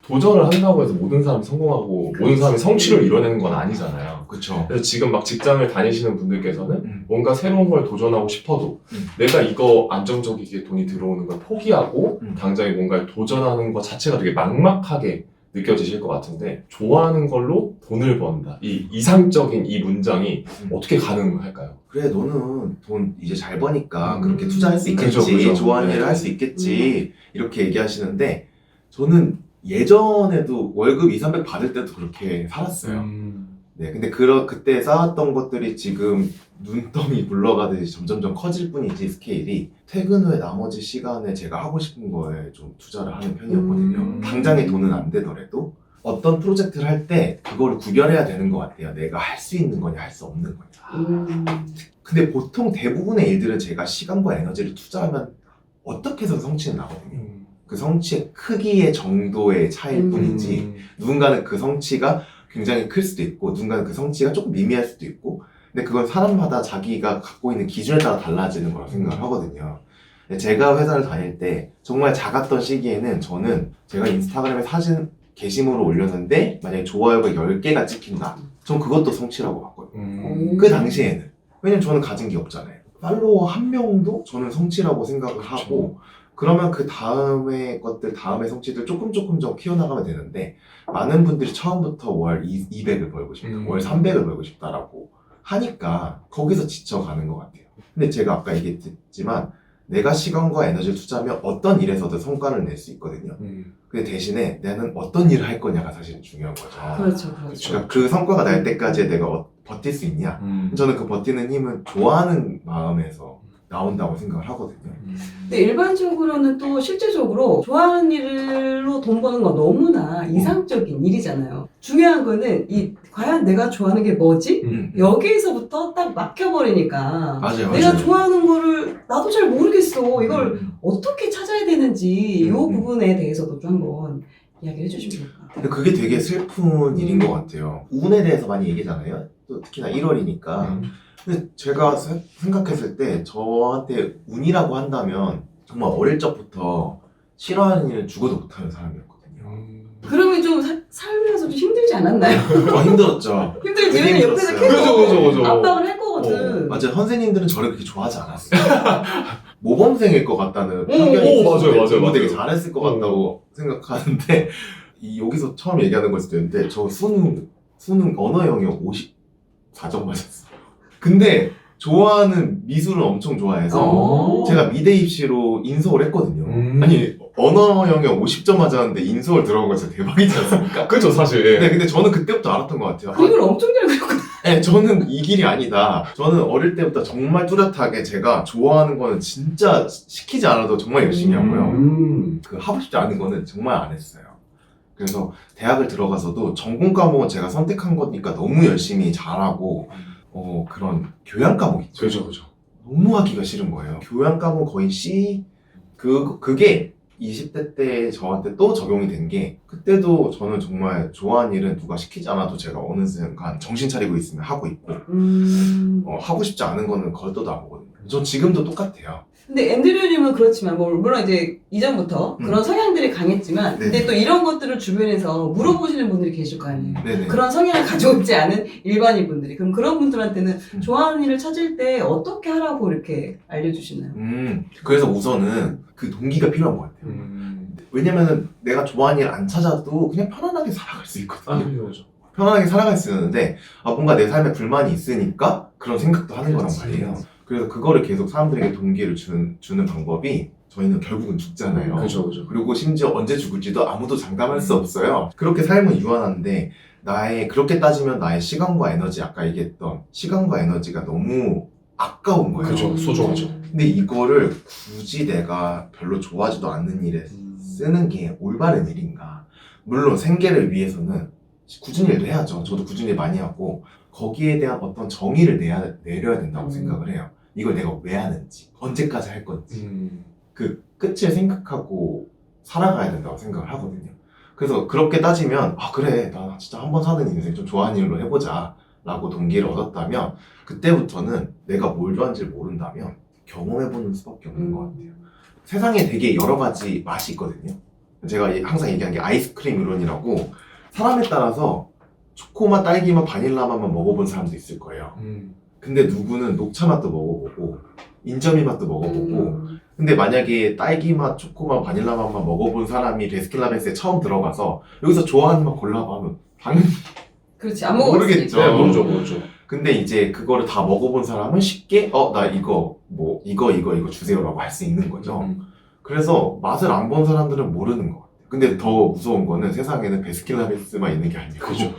도전을 한다고 해서 모든 사람이 성공하고 모든 사람이 성취를 이뤄내는 건 아니잖아요. 그쵸. 그래서 지금 막 직장을 다니시는 분들께서는 뭔가 새로운 걸 도전하고 싶어도 내가 이거 안정적이게 돈이 들어오는 걸 포기하고 당장에 뭔가를 도전하는 것 자체가 되게 막막하게 느껴지실 것 같은데, 좋아하는 걸로 돈을 번다, 이 이상적인 이 문장이 어떻게 가능할까요? 그래, 너는 돈 이제 잘 버니까 그렇게 투자할 수 있겠지. 그죠. 좋아하는 네. 일을 할 수 있겠지. 이렇게 얘기하시는데, 저는 예전에도 월급 2, 300 받을 때도 그렇게 살았어요. 네, 근데 그때 쌓았던 것들이 지금 눈덩이 굴러가듯이 점점점 커질 뿐이지, 스케일이. 퇴근 후에 나머지 시간에 제가 하고 싶은 거에 좀 투자를 하는 편이었거든요. 당장의 돈은 안 되더라도 어떤 프로젝트를 할 때 그거를 구별해야 되는 것 같아요. 내가 할 수 있는 거냐, 할 수 없는 거냐. 근데 보통 대부분의 일들은 제가 시간과 에너지를 투자하면 어떻게 해서 성취는 나거든요. 그 성취의 크기의 정도의 차이일 뿐이지, 누군가는 그 성취가 굉장히 클 수도 있고 누군가는 그 성취가 조금 미미할 수도 있고, 근데 그건 사람마다 자기가 갖고 있는 기준에 따라 달라지는 거라고 생각을 하거든요. 제가 회사를 다닐 때 정말 작았던 시기에는 저는 제가 인스타그램에 사진 게시물을 올렸는데 만약에 좋아요가 10개가 찍힌다, 전 그것도 성취라고 봤거든요. 그 당시에는. 왜냐면 저는 가진 게 없잖아요. 팔로워 1명도 저는 성취라고 생각을 하고, 그러면 그 다음의 것들, 다음의 성취들 조금 좀 키워나가면 되는데, 많은 분들이 처음부터 월 200을 벌고 싶다, 월 300을 벌고 싶다라고 하니까 거기서 지쳐가는 것 같아요. 근데 제가 아까 얘기했지만 내가 시간과 에너지를 투자하면 어떤 일에서도 성과를 낼 수 있거든요. 근데 대신에 나는 어떤 일을 할 거냐가 사실 중요한 거죠. 그렇죠. 그러니까 그 성과가 날 때까지 내가 버틸 수 있냐? 저는 그 버티는 힘은 좋아하는 마음에서 나온다고 생각을 하거든요. 근데 일반적으로는 또 실제적으로 좋아하는 일로 돈 버는 건 너무나 이상적인 일이잖아요. 중요한 거는 과연 내가 좋아하는 게 뭐지? 여기에서부터 딱 막혀버리니까 맞아요. 내가 좋아하는 거를 나도 잘 모르겠어. 이걸 어떻게 찾아야 되는지 이 부분에 대해서도 좀 한번 이야기를 해주시면 좋을 것 같아요. 근데 그게 되게 슬픈 일인 것 같아요. 운에 대해서 많이 얘기잖아요. 또 특히나 1월이니까. 근데 제가 생각했을 때 저한테 운이라고 한다면 정말 어릴 적부터 싫어하는 일은 죽어도 못하는 사람이었거든요. 그러면 좀 살면서 좀 힘들지 않았나요? 힘들었죠. 힘들지. 되게 왜냐면 옆에서 힘들었어요. 계속 압박을 할 거거든. 맞아요. 선생님들은 저를 그렇게 좋아하지 않았어요. 모범생일 것 같다는 편견이 맞아요. 공부 되게 잘했을 것 같다고 생각하는데, 여기서 처음 얘기하는 걸 수도 있는데 저 수능 언어 영역 54점 맞았어요. 근데 좋아하는 미술을 엄청 좋아해서 제가 미대 입시로 인서울 했거든요. 아니, 언어 영역 50점 맞았는데 인서울 들어간 거 진짜 대박이지 않습니까? 그죠, 사실. 네, 근데 저는 그때부터 알았던 것 같아요. 그림을 엄청 잘 그렸거든. 네, 저는 이 길이 아니다. 저는 어릴 때부터 정말 뚜렷하게 제가 좋아하는 거는 진짜 시키지 않아도 정말 열심히 하고요. 그 하고 싶지 않은 거는 정말 안 했어요. 그래서 대학을 들어가서도 전공 과목은 제가 선택한 거니까 너무 열심히 잘하고, 그런 교양 과목 있죠. 그죠. 너무 하기가 싫은 거예요. 교양 과목 거의 C, 그게 20대 때 저한테 또 적용이 된 게, 그때도 저는 정말 좋아하는 일은 누가 시키지 않아도 제가 어느 순간 정신 차리고 있으면 하고 있고, 하고 싶지 않은 거는 걸떠도 안 보거든요. 전 지금도 똑같아요. 근데 앤드류님은 그렇지만 물론 이제 이전부터 그런 성향들이 강했지만, 근데 또 이런 것들을 주변에서 물어보시는 분들이 계실 거 아니에요. 네네. 그런 성향을 가져오지 않은 일반인 분들이. 그럼 그런 분들한테는 좋아하는 일을 찾을 때 어떻게 하라고 이렇게 알려주시나요? 그래서 우선은 그 동기가 필요한 것 같아요. 왜냐면은 내가 좋아하는 일 안 찾아도 그냥 편안하게 살아갈 수 있거든요. 그죠. 편안하게 살아갈 수 있는데, 뭔가 내 삶에 불만이 있으니까 그런 생각도 하는 거란 말이에요. 그래서 그거를 계속 사람들에게 동기를 주는 방법이, 저희는 결국은 죽잖아요. 그죠. 그리고 심지어 언제 죽을지도 아무도 장담할 수 없어요. 그렇게 삶은 유한한데, 그렇게 따지면 나의 시간과 에너지, 아까 얘기했던 시간과 에너지가 너무 아까운 거예요. 그죠. 소중하죠. 근데 이거를 굳이 내가 별로 좋아하지도 않는 일에 쓰는 게 올바른 일인가? 물론 생계를 위해서는 꾸준히 일도 해야죠. 저도 꾸준히 많이 하고, 거기에 대한 어떤 정의를 내려야 된다고 생각을 해요. 이걸 내가 왜 하는지, 언제까지 할 건지, 그 끝을 생각하고 살아가야 된다고 생각을 하거든요. 그래서 그렇게 따지면, 그래, 나 진짜 한 번 사는 인생 좀 좋아하는 일로 해보자 라고 동기를 얻었다면, 그때부터는 내가 뭘 좋아하는지를 모른다면 경험해보는 수밖에 없는 것 같아요. 세상에 되게 여러 가지 맛이 있거든요. 제가 항상 얘기하는 게 아이스크림 이론이라고 사람에 따라서 초코맛, 딸기맛, 바닐라 맛만 먹어본 사람도 있을 거예요. 근데 누구는 녹차 맛도 먹어보고 인절미 맛도 먹어보고 근데 만약에 딸기 맛, 초코 맛, 바닐라 맛만 먹어본 사람이 베스킨라빈스에 처음 들어가서 여기서 좋아하는 맛 골라봐 하면 당연히 그렇지. 안 모르겠죠. 먹었으니까. 네, 모르죠. 근데 이제 그거를 다 먹어본 사람은 쉽게 나 이거 뭐 이거 주세요라고 할 수 있는 거죠. 그래서 맛을 안 본 사람들은 모르는 것 같아요. 근데 더 무서운 거는 세상에는 베스킨라빈스만 있는 게 아니고 그죠.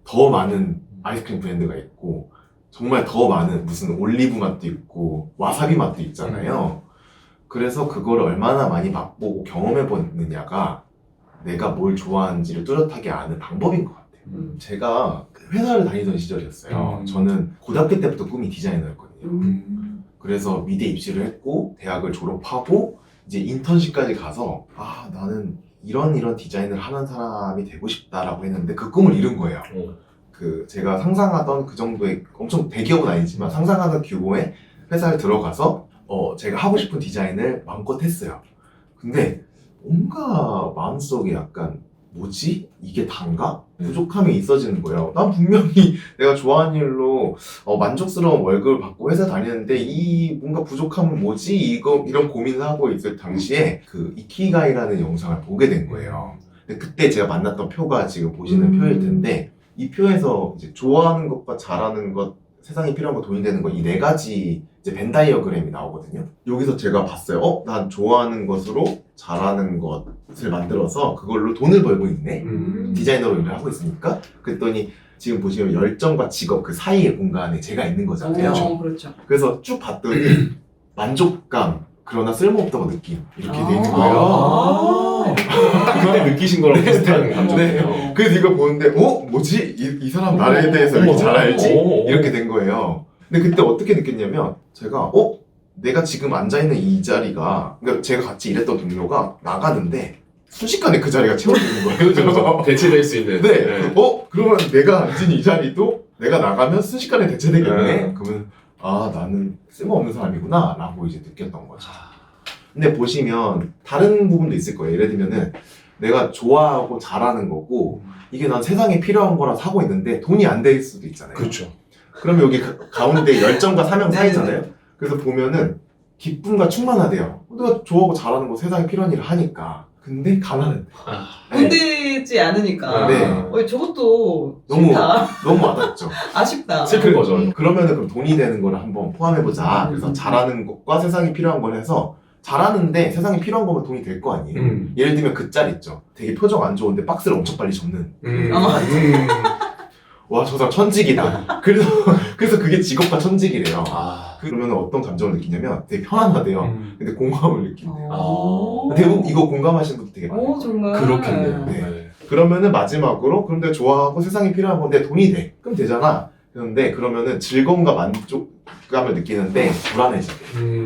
더 많은 아이스크림 브랜드가 있고 정말 더 많은 무슨 올리브 맛도 있고 와사비 맛도 있잖아요. 그래서 그거를 얼마나 많이 맛보고 경험해보느냐가 내가 뭘 좋아하는지를 뚜렷하게 아는 방법인 것 같아요. 제가 회사를 다니던 시절이었어요. 저는 고등학교 때부터 꿈이 디자이너였거든요. 그래서 미대 입시를 했고 대학을 졸업하고 이제 인턴십까지 가서 나는 이런 디자인을 하는 사람이 되고 싶다라고 했는데 그 꿈을 이룬 거예요. 그 제가 상상하던 그 정도의 엄청 대기업은 아니지만 상상하던 규모의 회사를 들어가서 제가 하고 싶은 디자인을 마음껏 했어요. 근데 뭔가 마음속에 약간 뭐지? 이게 단가? 부족함이 있어지는 거예요. 난 분명히 내가 좋아하는 일로 만족스러운 월급을 받고 회사 다니는데 이 뭔가 부족함은 뭐지? 이런 고민을 하고 있을 당시에 그 이키가이라는 영상을 보게 된 거예요. 근데 그때 제가 만났던 표가 지금 보시는 표일 텐데 이 표에서 이제 좋아하는 것과 잘하는 것, 세상에 필요한 거, 돈이 되는 거 이 네 가지 이제 벤 다이어그램이 나오거든요. 여기서 제가 봤어요. 난 좋아하는 것으로 잘하는 것을 만들어서 그걸로 돈을 벌고 있네. 디자이너로 일을 하고 있으니까. 그랬더니 지금 보시면 열정과 직업 그 사이의 공간에 제가 있는 거잖아요. 그렇죠. 그래서 쭉 봤더니 만족감, 그러나 쓸모없다고 느낌 이렇게 돼 있는 거예요. 딱 그때 느끼신 거랑 비슷한 감정이에요. 네. 그래서 이걸 보는데 뭐지? 이 사람 나에 대해서 이렇게 잘 알지? 이렇게 된 거예요. 근데 그때 어떻게 느꼈냐면 제가 내가 지금 앉아있는 이 자리가 그러니까 제가 같이 일했던 동료가 나가는데 순식간에 그 자리가 채워지는 거예요. 그렇죠. 대체될 수 있는. 네. 그러면 내가 앉은 이 자리도 내가 나가면 순식간에 대체되겠네. 그러면 나는 쓸모없는 사람이구나 라고 이제 느꼈던 거죠. 근데 보시면 다른 부분도 있을 거예요. 예를 들면은 내가 좋아하고 잘하는 거고 이게 난 세상에 필요한 거라 사고 있는데 돈이 안 될 수도 있잖아요. 그렇죠. 그러면 여기 가운데 열정과 사명 사이잖아요. 그래서 보면은 기쁨과 충만하대요. 내가 좋아하고 잘하는 거 세상에 필요한 일을 하니까. 근데 가난해. 돈 되지 않으니까. 네. 저것도 너무 싫다. 너무 와닿죠. 아쉽다. 슬픈 거죠. 그러면은 그럼 돈이 되는 거를 한번 포함해보자. 그래서 잘하는 것과 세상에 필요한 걸 해서 잘하는데 세상에 필요한 거면 돈이 될 거 아니에요. 예를 들면 그 짤 있죠. 되게 표정 안 좋은데 박스를 엄청 빨리 접는. 와, 저 사람 천직이다. 그래서 그게 직업과 천직이래요. 그러면 어떤 감정을 느끼냐면 되게 편안하대요. 근데 공감을 느낀대요. 대부분 이거 공감하시는 분들 되게 많아요. 정말. 그렇겠네요. 네. 그러면은 마지막으로 그럼 내가 좋아하고 세상에 필요한 건데 돈이 돼. 그럼 되잖아. 그런데 그러면은 즐거움과 만족감을 느끼는데 불안해지대.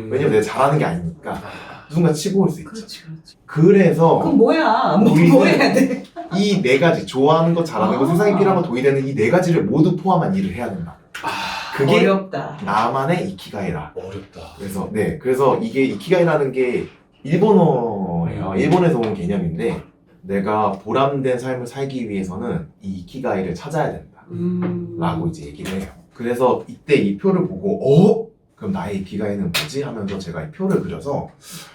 왜냐면 내가 잘하는 게 아니니까 누군가 치고 올 수 있죠. 그렇지. 그래서 그럼 뭐야? 우리는 뭐 해야 돼? 이 네 가지 좋아하는 거, 잘하는 거, 세상에 필요한 거, 돈이 되는 이 네 가지를 모두 포함한 일을 해야 된다. 그게 어렵다. 나만의 이키가이라. 어렵다. 그래서 이게 이키가이라는 게 일본어예요. 일본에서 온 개념인데 내가 보람된 삶을 살기 위해서는 이 이키가이를 찾아야 된다. 라고 이제 얘기를 해요. 그래서 이때 이 표를 보고 그럼 나의 이키가이는 뭐지? 하면서 제가 이 표를 그려서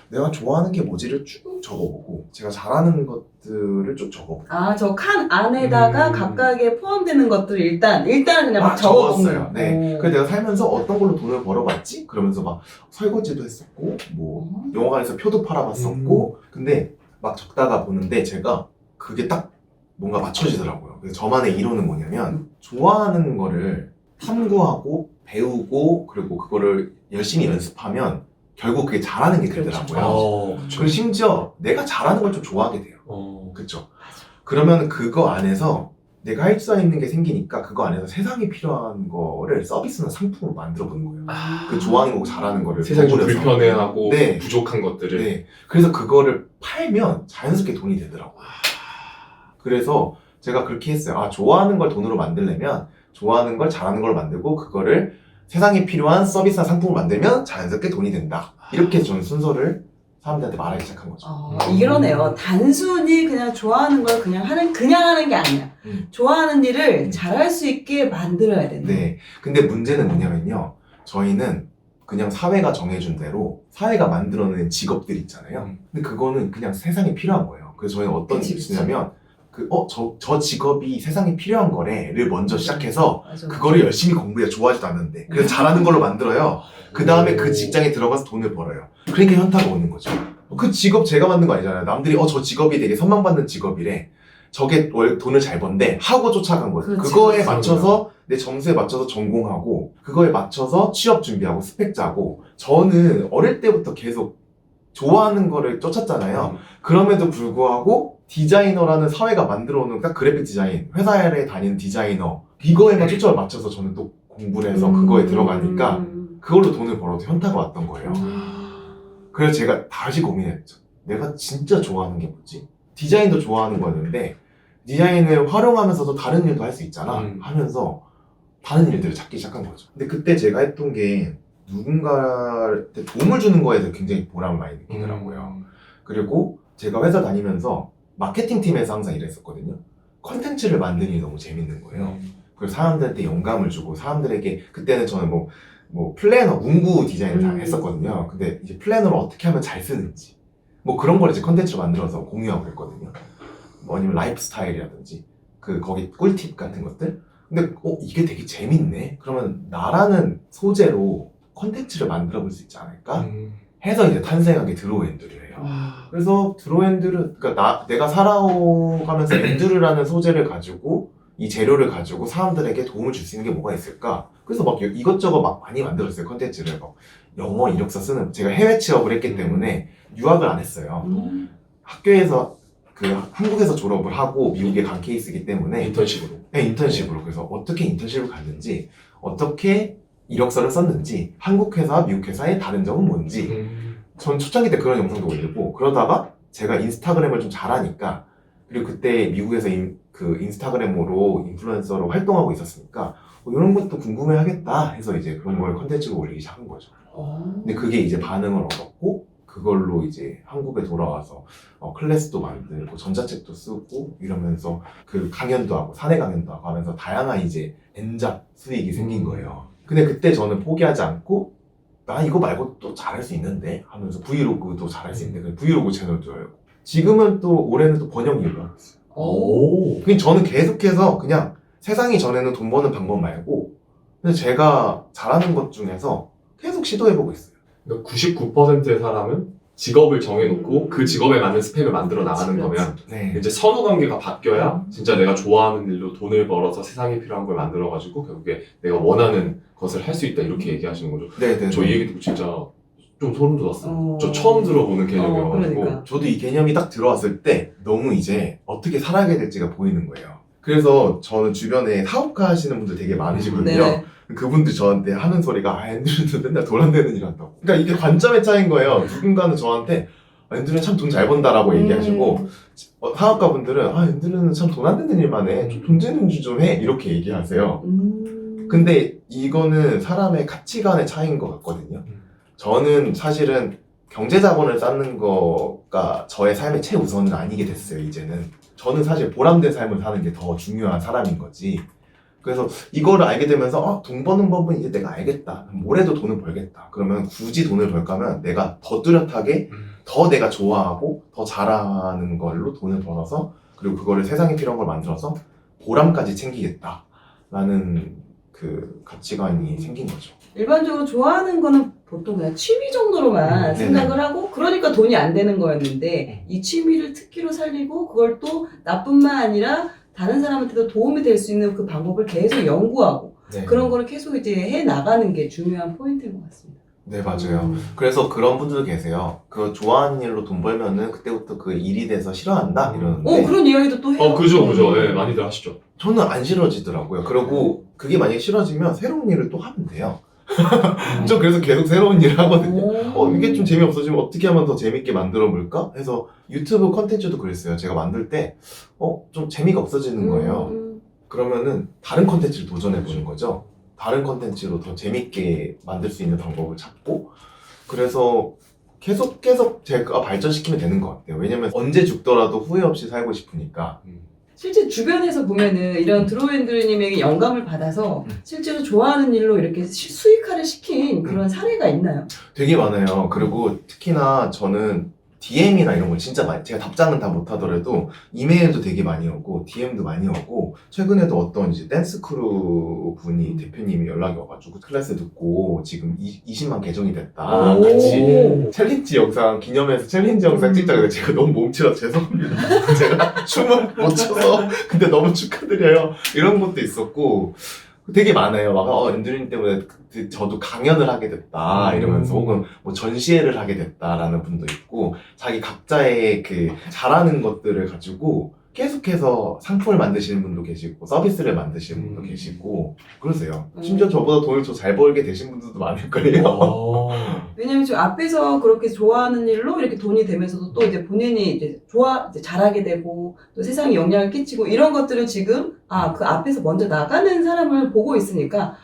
내가 좋아하는 게 뭐지를 쭉 적어보고 제가 잘하는 것들을 쭉 적어보고 저 칸 안에다가 각각에 포함되는 것들을 일단 그냥 막 적었어요. 적어보는. 네. 그래서 내가 살면서 어떤 걸로 돈을 벌어봤지? 그러면서 막 설거지도 했었고 뭐 영화관에서 표도 팔아봤었고 근데 막 적다가 보는데 제가 그게 딱 뭔가 맞춰지더라고요. 그래서 저만의 이론은 뭐냐면 좋아하는 거를 탐구하고 배우고 그리고 그거를 열심히 연습하면 결국 그게 잘하는 게 되더라고요. 그리고 심지어 내가 잘하는 걸 좀 좋아하게 돼요. 그쵸? 그러면 그거 안에서 내가 할 수 있는 게 생기니까 그거 안에서 세상에 필요한 거를 서비스나 상품으로 만들어 보는 거예요. 그 좋아하는 거고 잘하는 거를 세상이 좀 버무려서. 불편해하고 네. 부족한 것들을. 네. 그래서 그거를 팔면 자연스럽게 돈이 되더라고요. 그래서 제가 그렇게 했어요. 좋아하는 걸 돈으로 만들려면 좋아하는 걸 잘하는 걸 만들고 그거를 세상에 필요한 서비스나 상품을 만들면 자연스럽게 돈이 된다. 이렇게 저는 순서를 사람들한테 말하기 시작한 거죠. 이러네요. 단순히 그냥 좋아하는 걸 그냥 하는 게 아니야. 좋아하는 일을 잘할 수 있게 만들어야 된다. 네. 근데 문제는 뭐냐면요. 저희는 그냥 사회가 정해준 대로 사회가 만들어낸 직업들 있잖아요. 근데 그거는 그냥 세상에 필요한 거예요. 그래서 저희는 어떤 그치. 짓이냐면 저 직업이 세상에 필요한 거래를 먼저 시작해서 맞아. 그거를 열심히 공부해 좋아하지도 않는데 그래서 잘하는 걸로 만들어요. 그 다음에 그 직장에 들어가서 돈을 벌어요. 그러니까 현타가 오는 거죠. 그 직업 제가 만든 거 아니잖아요. 남들이 저 직업이 되게 선망받는 직업이래. 저게 돈을 잘 번대 하고 쫓아간 거죠. 그렇지, 그거에 그렇지. 맞춰서 내 점수에 맞춰서 전공하고 그거에 맞춰서 취업 준비하고 스펙 짜고 저는 어릴 때부터 계속 좋아하는 거를 쫓았잖아요. 그럼에도 불구하고 디자이너라는 사회가 만들어 놓은 딱 그래픽 디자인, 회사에 다니는 디자이너 이거에만 초점을 맞춰서 저는 또 공부를 해서 그거에 들어가니까 그걸로 돈을 벌어도 현타가 왔던 거예요. 그래서 제가 다시 고민했죠. 내가 진짜 좋아하는 게 뭐지? 디자인도 좋아하는 거였는데 디자인을 활용하면서도 다른 일도 할 수 있잖아 하면서 다른 일들을 찾기 시작한 거죠. 근데 그때 제가 했던 게 누군가한테 도움을 주는 거에 대해서 굉장히 보람을 많이 느끼더라고요. 그리고 제가 회사 다니면서 마케팅 팀에서 항상 일했었거든요. 컨텐츠를 만드는 일이 너무 재밌는 거예요. 그리고 사람들한테 영감을 주고 사람들에게 그때는 저는 뭐 플래너, 문구 디자인을 다 했었거든요. 근데 이제 플래너를 어떻게 하면 잘 쓰는지 뭐 그런 걸 이제 컨텐츠로 만들어서 공유하고 그랬거든요. 뭐 아니면 라이프 스타일이라든지 거기 꿀팁 같은 것들. 근데 이게 되게 재밌네. 그러면 나라는 소재로 컨텐츠를 만들어 볼 수 있지 않을까? 해서 이제 탄생한 게 드로우앤드루예요. 그래서 드로우앤드루, 그러니까 내가 살아가면서 앤드루라는 소재를 가지고 이 재료를 가지고 사람들에게 도움을 줄 수 있는 게 뭐가 있을까? 그래서 막 이것저것 막 많이 만들었어요. 컨텐츠를. 막 영어 이력서 쓰는, 제가 해외 취업을 했기 때문에 유학을 안 했어요. 학교에서 한국에서 졸업을 하고 미국에 간 케이스이기 때문에 인턴십으로. 네, 인턴십으로. 그래서 어떻게 인턴십을 갔는지, 어떻게 이력서를 썼는지, 한국 회사와 미국 회사의 다른 점은 뭔지, 전 초창기 때 그런 영상도 올리고, 그러다가 제가 인스타그램을 좀 잘하니까, 그리고 그때 미국에서 인스타그램으로 인플루언서로 활동하고 있었으니까, 이런 것도 궁금해 하겠다 해서 이제 그런 걸 컨텐츠로 올리기 시작한 거죠. 근데 그게 이제 반응을 얻었고, 그걸로 이제 한국에 돌아와서 클래스도 만들고 전자책도 쓰고 이러면서 강연도 하고 사내 강연도 하고 하면서 다양한 이제 N잡 수익이 생긴 거예요. 근데 그때 저는 포기하지 않고 나 이거 말고 또 잘할 수 있는데 하면서 브이로그도 잘할 수 있는데 브이로그 채널도 열고 지금은 또 올해는 또 번역 일을 하고 있어요. 그냥 저는 계속해서 그냥 세상이 전에는 돈 버는 방법 말고 근데 제가 잘하는 것 중에서 계속 시도해보고 있어요. 그러니까 99%의 사람은 직업을 정해놓고 그 직업에 맞는 스펙을 만들어 나가는 거면 네. 이제 선후 관계가 바뀌어야 진짜 내가 좋아하는 일로 돈을 벌어서 세상에 필요한 걸 만들어가지고 결국에 내가 원하는 것을 할 수 있다 이렇게 얘기하시는 거죠. 네네. 저 이 얘기 듣고 진짜 좀 소름 돋았어요. 저 처음 들어보는 개념이어가지고. 그러니까. 저도 이 개념이 딱 들어왔을 때 너무 이제 어떻게 살아가야 될지가 보이는 거예요. 그래서 저는 주변에 사업가 하시는 분들 되게 많으시거든요. 네. 그분들 저한테 하는 소리가 앤드류는 맨날 돈 안 되는 일 한다고. 그러니까 이게 관점의 차이인 거예요. 누군가는 저한테 앤드류는 참 돈 잘 번다라고 얘기하시고 사업가분들은 앤드류는 참 돈 안 되는 일만 해. 좀 돈 되는 일 좀 해. 이렇게 얘기하세요. 근데 이거는 사람의 가치관의 차이인 것 같거든요. 저는 사실은 경제 자본을 쌓는 거가 저의 삶의 최우선은 아니게 됐어요, 이제는. 저는 사실 보람된 삶을 사는 게 더 중요한 사람인 거지. 그래서 이거를 알게 되면서 돈 버는 법은 이제 내가 알겠다. 뭐래도 돈을 벌겠다. 그러면 굳이 돈을 벌까 하면 내가 더 뚜렷하게 더 내가 좋아하고 더 잘하는 걸로 돈을 벌어서 그리고 그거를 세상에 필요한 걸 만들어서 보람까지 챙기겠다. 라는 가치관이 생긴 거죠. 일반적으로 좋아하는 거는 보통 그냥 취미 정도로만 생각을 하고 그러니까 돈이 안 되는 거였는데 이 취미를 특기로 살리고 그걸 또 나뿐만 아니라 다른 사람한테도 도움이 될 수 있는 그 방법을 계속 연구하고 네. 그런 거를 계속 이제 해 나가는 게 중요한 포인트인 것 같습니다. 네, 맞아요. 그래서 그런 분들도 계세요. 좋아하는 일로 돈 벌면은 그때부터 그 일이 돼서 싫어한다? 이러는데. 그런 이야기도 또 해요. 그죠. 네, 많이들 하시죠. 저는 안 싫어지더라고요. 그리고 그게 만약에 싫어지면 새로운 일을 또 하면 돼요. 저 그래서 계속 새로운 일을 하거든요. 이게 좀 재미없어지면 어떻게 하면 더 재밌게 만들어 볼까? 해서 유튜브 컨텐츠도 그랬어요. 제가 만들 때, 좀 재미가 없어지는 거예요. 그러면은 다른 컨텐츠를 도전해 보는 거죠. 다른 컨텐츠로 더 재밌게 만들 수 있는 방법을 찾고, 그래서 계속 제가 발전시키면 되는 것 같아요. 왜냐면 언제 죽더라도 후회 없이 살고 싶으니까. 실제 주변에서 보면은 이런 드로엔드님에게 영감을 받아서 실제로 좋아하는 일로 이렇게 수익화를 시킨 그런 사례가 있나요? 되게 많아요. 그리고 특히나 저는 DM이나 이런 걸 진짜 많이, 제가 답장은 다 못하더라도 이메일도 되게 많이 오고 DM도 많이 오고, 최근에도 어떤 이제 댄스 크루 분이 대표님이 연락이 와가지고 클래스 듣고 지금 20만 계정이 됐다. 오. 같이 챌린지 영상 기념해서 챌린지 영상 찍자. 근데 제가 너무 몸치라 죄송합니다. 제가 춤을 못 춰서 근데 너무 축하드려요. 이런 것도 있었고 되게 많아요. 막 엔드림 때문에 저도 강연을 하게 됐다 이러면서, 혹은 뭐 전시회를 하게 됐다라는 분도 있고, 자기 각자의 그 잘하는 것들을 가지고 계속해서 상품을 만드시는 분도 계시고 서비스를 만드시는 분도 계시고 그러세요. 심지어 저보다 돈을 더 잘 벌게 되신 분들도 많을걸요. 왜냐면 지금 앞에서 그렇게 좋아하는 일로 이렇게 돈이 되면서도 또 이제 본인이 이제 이제 잘하게 되고 또 세상에 영향을 끼치고 이런 것들은 지금 그 앞에서 먼저 나가는 사람을 보고 있으니까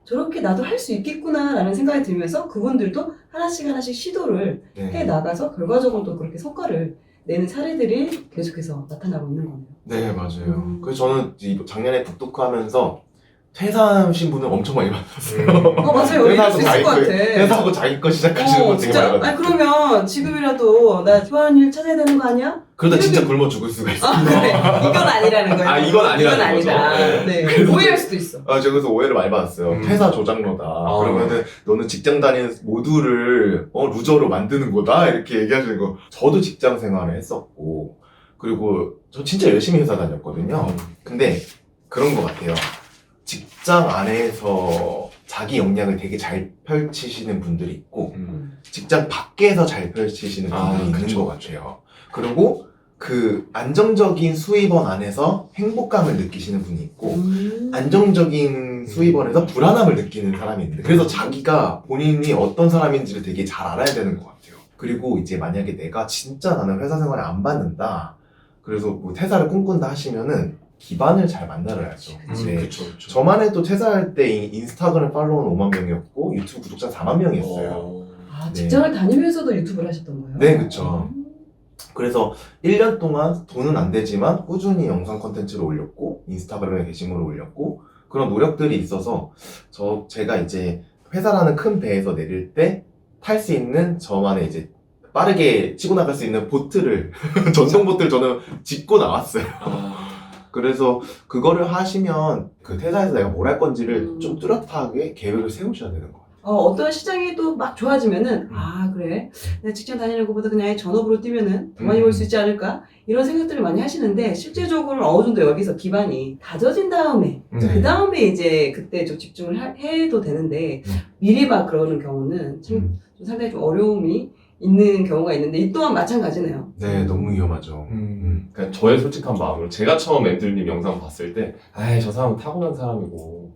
저렇게 나도 할 수 있겠구나라는 생각이 들면서 그분들도 하나씩 시도를 해 나가서 결과적으로 또 그렇게 성과를 내는 사례들이 계속해서 나타나고 있는 거네요. 네, 맞아요. 그래서 저는 작년에 북토크 하면서 퇴사하신 분을 엄청 많이 만났어요. 맞아요. 이럴 수 있을 것 같아. 퇴사하고 자기 거 시작하시는 분 되게 진짜. 많이 만났어요. 그러면 지금이라도 나 좋아하는 일 찾아야 되는 거 아니야? 그러다 진짜 굶어 죽을 수가 있어요. 그래. 이건 아니라는 거예요. 이건 아니라는 거죠. 아니다. 네. 오해할 수도 있어. 제가 그래서 오해를 많이 받았어요. 퇴사 조장로다. 그러면은 너는 직장 다니는 모두를 루저로 만드는 거다 이렇게 얘기하시는 거. 저도 직장 생활을 했었고, 그리고 저 진짜 열심히 회사 다녔거든요. 근데 그런 것 같아요. 직장 안에서 자기 역량을 되게 잘 펼치시는 분들이 있고, 직장 밖에서 잘 펼치시는 분들이 있는 것 같아요. 그리고 그 안정적인 수입원 안에서 행복감을 느끼시는 분이 있고, 안정적인 수입원에서 불안함을 느끼는 사람이 있는데, 그래서 자기가 본인이 어떤 사람인지를 되게 잘 알아야 되는 것 같아요. 그리고 이제 만약에 내가 진짜 나는 회사 생활을 안 받는다, 그래서 뭐 퇴사를 꿈꾼다 하시면은 기반을 잘 만들어야죠. 그쵸. 저만 해도 퇴사할 때 인스타그램 팔로워는 5만 명이었고 유튜브 구독자 4만 명이었어요. 직장을 다니면서도 유튜브를 하셨던 거예요? 네, 그쵸. 그래서 1년 동안 돈은 안 되지만 꾸준히 영상 콘텐츠를 올렸고, 인스타그램에 게시물을 올렸고, 그런 노력들이 있어서 제가 이제 회사라는 큰 배에서 내릴 때 탈 수 있는 저만의 이제 빠르게 치고 나갈 수 있는 보트를 전동 보트를 저는 짚고 나왔어요. 그래서 그거를 하시면 그 퇴사해서 내가 뭘 할 건지를 좀 뚜렷하게 계획을 세우셔야 되는 것 같아요. 어떤 시장이 또 막 좋아지면은 그래, 내가 직장 다니는 것보다 그냥 전업으로 뛰면은 더 많이 벌 수 있지 않을까, 이런 생각들을 많이 하시는데, 실제적으로 어느 정도 여기서 기반이 다져진 다음에 그 다음에 이제 그때 좀 집중을 해도 되는데, 미리 막 그러는 경우는 좀 상당히 좀 어려움이 있는 경우가 있는데, 이 또한 마찬가지네요. 네, 너무 위험하죠. 그러니까 저의 솔직한 마음으로, 제가 처음 앤드류님 영상 봤을 때 저 사람은 타고난 사람이고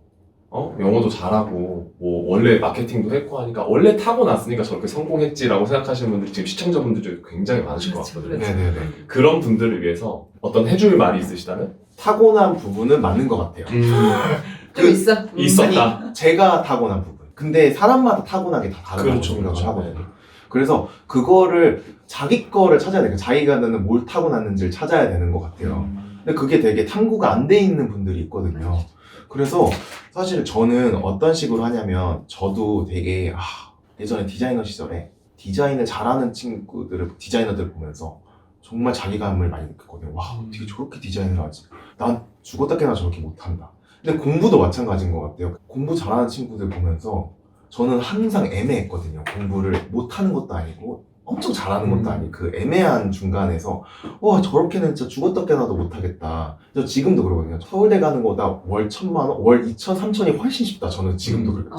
영어도 잘하고 뭐 원래 마케팅도 했고 하니까 원래 타고났으니까 저렇게 성공했지라고 생각하시는 분들이 지금 시청자분들 중에 굉장히 많으실 것 같거든요. 네네네. 그런 분들을 위해서 어떤 해줄 말이 있으시다면? 타고난 부분은 맞는 것 같아요. 좀 있어? 있었다. 아니, 제가 타고난 부분. 근데 사람마다 타고나게 다 다르다고 생각을 하거든요. 그래서 그거를 자기 거를 찾아야 돼요. 자기가 나는 뭘 타고났는지를 찾아야 되는 것 같아요. 근데 그게 되게 탐구가 안 돼 있는 분들이 있거든요. 그래서 사실 저는 어떤 식으로 하냐면, 저도 되게 예전에 디자이너 시절에 디자인을 잘하는 디자이너들 보면서 정말 자기감을 많이 느꼈거든요. 와, 어떻게 저렇게 디자인을 하지? 난 죽었다 깨나 저렇게 못한다. 근데 공부도 마찬가지인 것 같아요. 공부 잘하는 친구들 보면서 저는 항상 애매했거든요. 공부를 못하는 것도 아니고 엄청 잘하는 것도 아니고 그 애매한 중간에서 와, 저렇게는 진짜 죽었다 깨나도 못하겠다. 저 지금도 그러거든요. 서울대 가는 거다 월 1,000만 원, 월 2,000, 3,000이 훨씬 쉽다. 저는 지금도 그래요.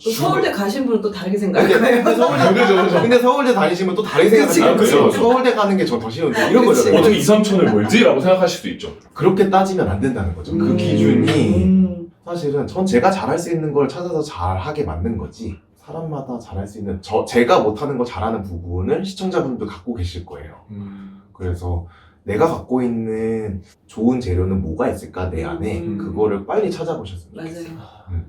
또 서울대 가신 분은 또 다르게 생각해요. 근데 서울대 다니시면 또 다르게 생각하시면 그쵸. 서울대 가는 게 전 더 쉬운데 이런 거잖아요. 어떻게 2, 3천을 벌지? 라고 생각하실 수도 있죠. 그렇게 따지면 안 된다는 거죠. 그 기준이 사실은 전 제가 잘할 수 있는 걸 찾아서 잘하게 만든 거지, 사람마다 잘할 수 있는 제가 못하는 거 잘하는 부분을 시청자분도 갖고 계실 거예요. 그래서 내가 갖고 있는 좋은 재료는 뭐가 있을까 내 안에, 그거를 빨리 찾아보셨으면 좋겠어요. 맞아요.